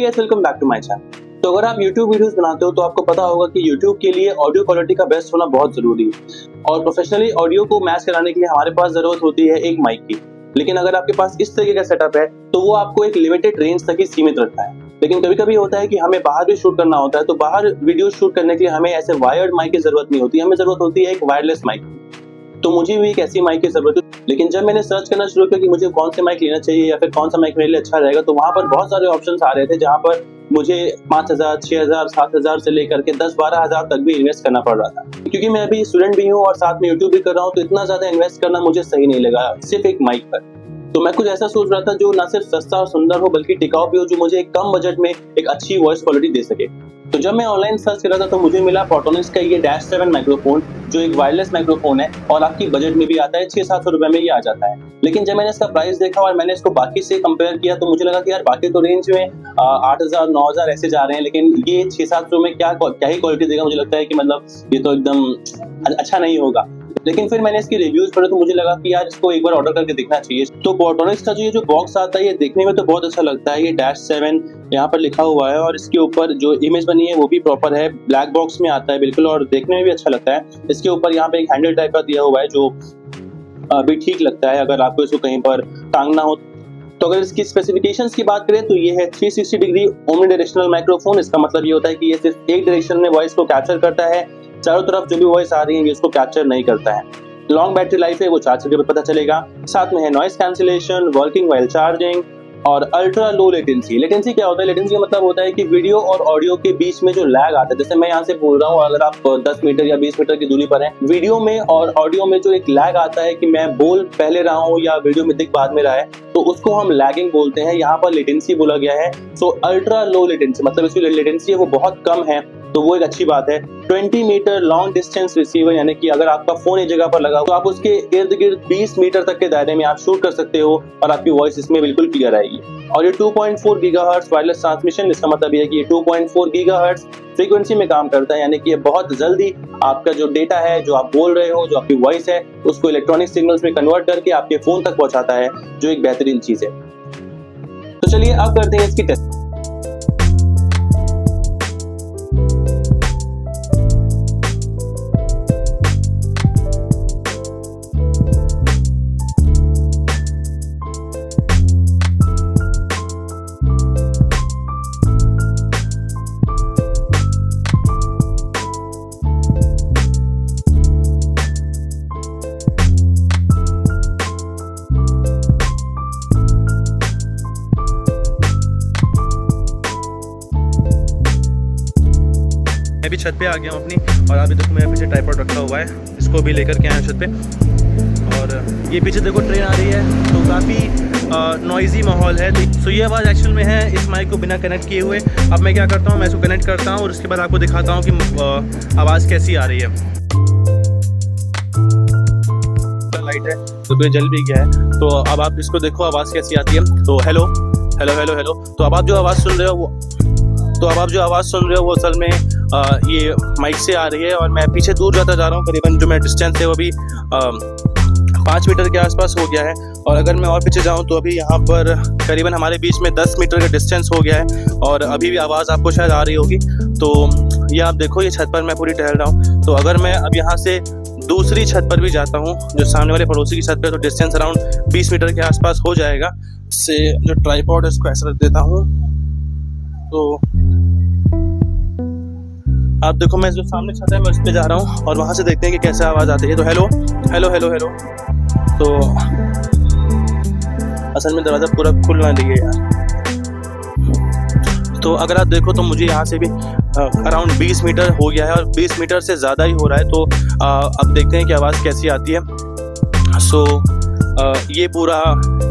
Hey guys, welcome back to my channel. तो अगर आप YouTube वीडियोस बनाते हो तो आपको पता होगा कि YouTube के लिए ऑडियो क्वालिटी का बेस्ट होना बहुत जरूरी है और प्रोफेशनली ऑडियो को मैच कराने के लिए हमारे पास जरूरत होती है एक माइक की। लेकिन अगर आपके पास इस तरीके का सेटअप है तो वो आपको एक लिमिटेड रेंज तक ही सीमित रखता है। लेकिन कभी कभी होता है कि हमें बाहर भी शूट करना होता है, तो बाहर वीडियो शूट करने के लिए हमें ऐसे वायर्ड माइक की जरूरत नहीं होती, हमें जरूरत होती है एक वायरलेस माइक। तो मुझे भी एक ऐसी माइक की जरूरत है। लेकिन जब मैंने सर्च करना शुरू किया कि मुझे कौन से माइक लेना चाहिए या फिर कौन सा माइक मेरे लिए अच्छा रहेगा, तो वहां पर बहुत सारे ऑप्शंस आ रहे थे जहां पर मुझे 5,000, 6,000, 7,000 से लेकर के 10-12,000 तक भी इन्वेस्ट करना पड़ रहा था। क्योंकि मैं अभी स्टूडेंट भी हूँ और साथ में यूट्यूब भी कर रहा हूँ, तो इतना ज्यादा इन्वेस्ट करना मुझे सही नहीं लगा सिर्फ एक माइक पर। तो मैं कुछ ऐसा सोच रहा था जो ना सिर्फ सस्ता और सुंदर हो बल्कि टिकाऊ भी हो, जो मुझे एक कम बजट में एक अच्छी वॉइस क्वालिटी दे सके। तो जब मैं ऑनलाइन सर्च कर रहा था तो मुझे मिला फोटोनिक्स का ये -7 माइक्रोफोन, जो एक वायरलेस माइक्रोफोन है और आपकी बजट में भी आता है, 600-700 रुपए में ये आ जाता है। लेकिन जब मैंने इसका प्राइस देखा और मैंने इसको बाकी से कंपेयर किया तो मुझे लगा कि यार बाकी तो रेंज में 8,000, 9,000 ऐसे जा रहे हैं, लेकिन ये 600-700 में क्या ही क्वालिटी देगा। मुझे लगता है कि मतलब ये तो एकदम अच्छा नहीं होगा। लेकिन फिर मैंने इसकी रिव्यूज पढ़े तो मुझे लगा कि यार इसको एक बार ऑर्डर करके देखना चाहिए। तो फोटोनिक्स का जो बॉक्स आता है ये देखने में तो बहुत अच्छा लगता है। ये -7 यहाँ पर लिखा हुआ है और इसके ऊपर जो इमेज बनी है वो भी प्रॉपर है, ब्लैक बॉक्स में आता है बिल्कुल और देखने में भी अच्छा लगता है। इसके ऊपर यहाँ पे एक हैंडल टाइप का दिया हुआ है जो भी ठीक लगता है अगर आपको इसको कहीं पर टांगना हो। तो अगर इसकी स्पेसिफिकेशंस की बात करें तो ये है 360 डिग्री ओमनी डायरेक्शनल माइक्रोफोन। इसका मतलब ये होता है कि ये सिर्फ एक डायरेक्शन में वॉइस को कैप्चर करता है, चारों तरफ जो भी वॉइस आ रही है ये उसको कैप्चर नहीं करता है। लॉन्ग बैटरी लाइफ है, वो चार्ज करके पता चलेगा। साथ में है noise cancellation, working while charging और अल्ट्रा लो लेटेंसी। लेटेंसी क्या होता है? लेटेंसी का मतलब होता है कि वीडियो और ऑडियो के बीच में जो लैग आता है, जैसे मैं यहाँ से बोल रहा हूँ, अगर आप 10 मीटर या 20 मीटर की दूरी पर हैं, वीडियो में और ऑडियो में जो एक लैग आता है कि मैं बोल पहले रहा हूँ या वीडियो में दिख बाद में रहा है, तो उसको हम लैगिंग बोलते हैं। यहाँ पर लेटेंसी बोला गया है। सो अल्ट्रा लो लेटेंसी मतलब इसकी लेटेंसी है वो बहुत कम है, तो वो एक अच्छी बात है। 20 मीटर लॉन्ग डिस्टेंस रिसीवर, यानी कि अगर आपका फोन एक जगह पर लगा हो तो आप उसके इर्द गिर्द 20 मीटर तक के दायरे में आप शूट कर सकते हो और आपकी वॉइस इसमें बिल्कुल क्लियर आएगी। और ये 2.4 गीगाहर्ट्ज वायरलेस ट्रांसमिशन, इसका मतलब ये है कि ये 2.4 गीगाहर्ट्ज फ्रीक्वेंसी में काम करता है, यानी कि ये बहुत जल्दी आपका जो डेटा है, जो आप बोल रहे हो, जो आपकी वॉइस है, उसको इलेक्ट्रॉनिक सिग्नल्स में कन्वर्ट करके आपके फोन तक पहुंचाता है, जो एक बेहतरीन चीज है। तो चलिए अब करते हैं इसकी टेस्ट। मैं भी छत पे आ गया हूँ अपनी, और अभी देखो मेरे पीछे ट्राइपॉड रखा हुआ है, इसको भी लेकर के आया छत पे। और ये पीछे देखो ट्रेन आ रही है, तो काफ़ी नॉइजी माहौल है। सो ये आवाज़ एक्चुअल में है इस माइक को बिना कनेक्ट किए हुए। अब मैं क्या करता हूँ, मैं इसको कनेक्ट करता हूँ और उसके बाद आपको दिखाता हूँ कि आवाज़ कैसी आ रही है। लाइट है तो जल भी गया है, तो अब आप इसको देखो आवाज़ कैसी आती है। तो हेलो हेलो हेलो हेलो। तो अब आप जो आवाज़ सुन रहे हो वो असल में ये माइक से आ रही है। और मैं पीछे दूर जाता जा रहा हूँ, करीबन जो मेरा डिस्टेंस है वो अभी 5 मीटर के आसपास हो गया है। और अगर मैं और पीछे जाऊँ तो अभी यहाँ पर करीबन हमारे बीच में 10 मीटर का डिस्टेंस हो गया है और अभी भी आवाज़ आपको शायद आ रही होगी। तो ये आप देखो, ये छत पर मैं पूरी टहल रहा हूँ। तो अगर मैं अब यहाँ से दूसरी छत पर भी जाता हूँ, जो सामने वाले पड़ोसी की छत पर, तो डिस्टेंस अराउंड 20 मीटर के आसपास हो जाएगा। से जो ट्राइपॉड है उसको ऐसा रख देता हूँ। तो आप देखो, मैं जो सामने छत है मैं उस पे जा रहा हूँ और वहाँ से देखते हैं कि कैसे आवाज़ आती है। तो हेलो हेलो हेलो हेलो। तो असल में दरवाज़ा पूरा खुल ना लिए यार। तो अगर आप देखो तो मुझे यहाँ से भी अराउंड 20 मीटर हो गया है और 20 मीटर से ज़्यादा ही हो रहा है। तो अब देखते हैं कि आवाज़ कैसी आती है। सो ये पूरा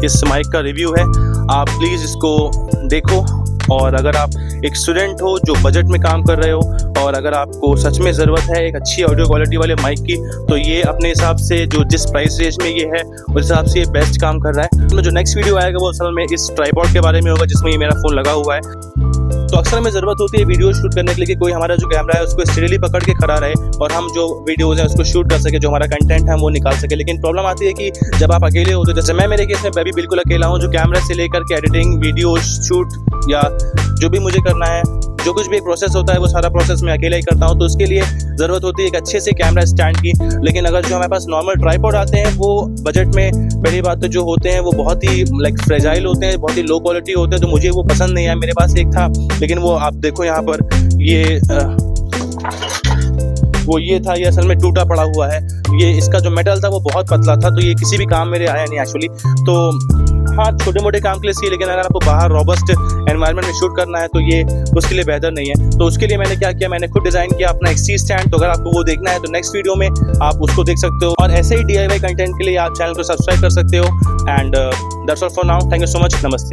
इस माइक का रिव्यू है, आप प्लीज़ इसको देखो। और अगर आप एक स्टूडेंट हो जो बजट में काम कर रहे हो और अगर आपको सच में ज़रूरत है एक अच्छी ऑडियो क्वालिटी वाले माइक की, तो ये अपने हिसाब से जो जिस प्राइस रेंज में ये है उस हिसाब से ये बेस्ट काम कर रहा है। तो जो नेक्स्ट वीडियो आएगा वो असल में इस ट्राइपॉड के बारे में होगा जिसमें ये मेरा फ़ोन लगा हुआ है। तो अक्सर हमें ज़रूरत होती है वीडियो शूट करने के लिए कि कोई हमारा जो कैमरा है उसको स्टेडली पकड़ के खड़ा रहे और हम जो वीडियोज़ हैं उसको शूट कर सके, जो हमारा कंटेंट है वो निकाल सके। लेकिन प्रॉब्लम आती है कि जब आप अकेले होते हो, जैसे मैं मेरे केस में मैं भी बिल्कुल अकेला हूँ, जो कैमरा से लेकर के एडिटिंग, वीडियो शूट या जो भी मुझे करना है, जो कुछ भी एक प्रोसेस होता है वो सारा प्रोसेस मैं अकेला ही करता हूँ। तो उसके लिए ज़रूरत होती है एक अच्छे से कैमरा स्टैंड की। लेकिन अगर जो हमारे पास नॉर्मल ट्राइपॉड आते हैं वो बजट में पहली बात तो जो होते हैं वो बहुत ही लाइक फ्रेजाइल होते हैं, बहुत ही लो क्वालिटी होते हैं, तो मुझे वो पसंद नहीं है। मेरे पास एक था, लेकिन वो आप देखो यहाँ पर ये था, ये असल में टूटा पड़ा हुआ है। ये इसका जो मेटल था वो बहुत पतला था, तो ये किसी भी काम मेरे आया नहीं एक्चुअली। तो हाँ, छोटे मोटे काम के लिए सही, लेकिन अगर आपको बाहर रॉबस्ट एनवायरनमेंट में शूट करना है तो ये उसके लिए बेहतर नहीं है। तो उसके लिए मैंने क्या किया, मैंने खुद डिज़ाइन किया अपना XT स्टैंड। तो अगर आपको वो देखना है तो नेक्स्ट वीडियो में आप उसको देख सकते हो। और ऐसे ही DIY कंटेंट के लिए आप चैनल को सब्सक्राइब कर सकते हो। And that's all for now. Thank you so much. नमस्ते।